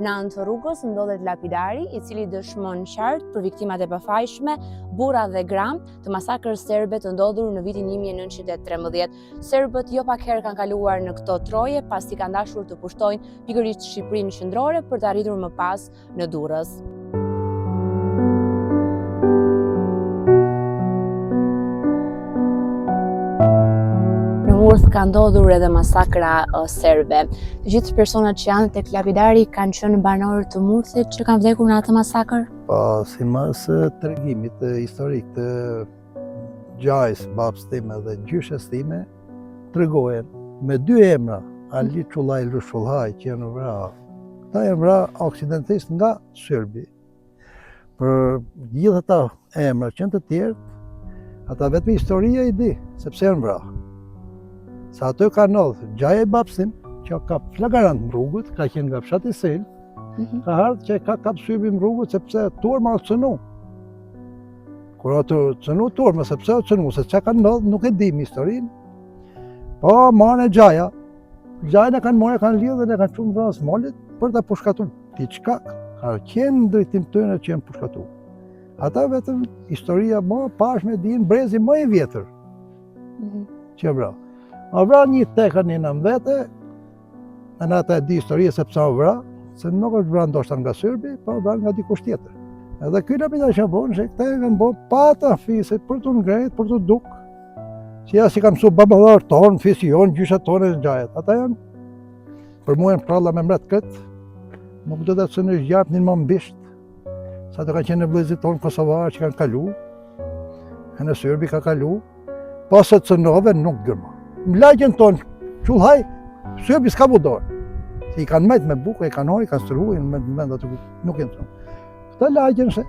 Në anë të rrugës ndodhet lapidari, i cili dëshmon qartë për viktimat e pafajshme, burra dhe gram të masakrës serbe të ndodhur në vitin 1913. Serbët jo pak herë kanë kaluar në këto troje, pasi kanë dashur të pushtojnë pikërisht Shqipërinë qendrore për të arritur më pas në Durrës. Ka ndodhur edhe masakra serbe. Të gjithë personat që janë tek lapidari kanë qenë banorë të Murthit që kanë vdekur në atë masakër? Po, sipas tregimit historik të gjajs, babës time dhe gjyshes time, tregojnë me dy emra, Ali Çullaj Lushullaj, që janë vrarë. Ata janë vrarë aksidentalisht nga serbi. Për gjithë ata emra që janë të tjerë, ata vetëm historia i di, sepse janë vrarë. Sa ato ka ndodhur, gjaja e babësim, që ka flagrant në rrugët, ka qenë nga fshati Sel, ka ardhur që ka kap syri në rrugët sepse turma u cënu. Kur ato cënu turma, sepse u cënu, se çka ka ndodhur, nuk e dim historinë. Po marrën gjaja. Gjajën e kanë marrë, kanë lidhur dhe kanë çuar vrasë molit për ta pushkatuar. Diçka ka qenë në drejtim tyre që janë pushkatuar. Ata vetëm historia më pashme dinë brezi më i vjetër. Që vra. A vra një tekën një nëm vete, e në ata e di historie sepse a vra, se nuk është vra ndoshta nga serbi, pa vra nga dikush tjetër. Edhe ky lapidar që bonë, që këta e kanë bo pata fisit për të ngrejt, për të duk. Si ja si kanë mësu baballar tonë, fisi jonë, gjyshat tonë e gjajet. Ata janë, për mua janë pralla me mret këtë, nuk do të të në zgjapnin më mbisht, sa të kanë qenë vëllezërit tonë kosovarë që kanë kalu, e në serbi ka kalu, pas e të cënove nuk gërma. Në lagjen tonë, Çullaj, serbi s'ka bu dorë. Se i kanë majtë me bukë, i kanë hojë, i kanë stërhuj, në vendat të nuk e në tonë. Këta lagjen se,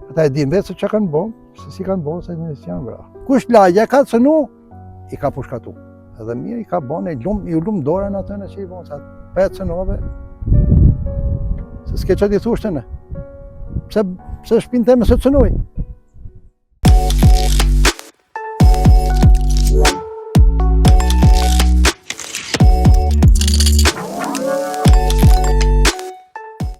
ata e din vetë se që kanë bo, se si kanë bo, se janë vra. Kush lagja ka të cënu, i ka pushkatu. Edhe mirë i ka bo, i lumë dorën atë në që i bo, sa petë cënove. Se s'ke që t'i thushtë në. Pse shpinë teme se cënuj.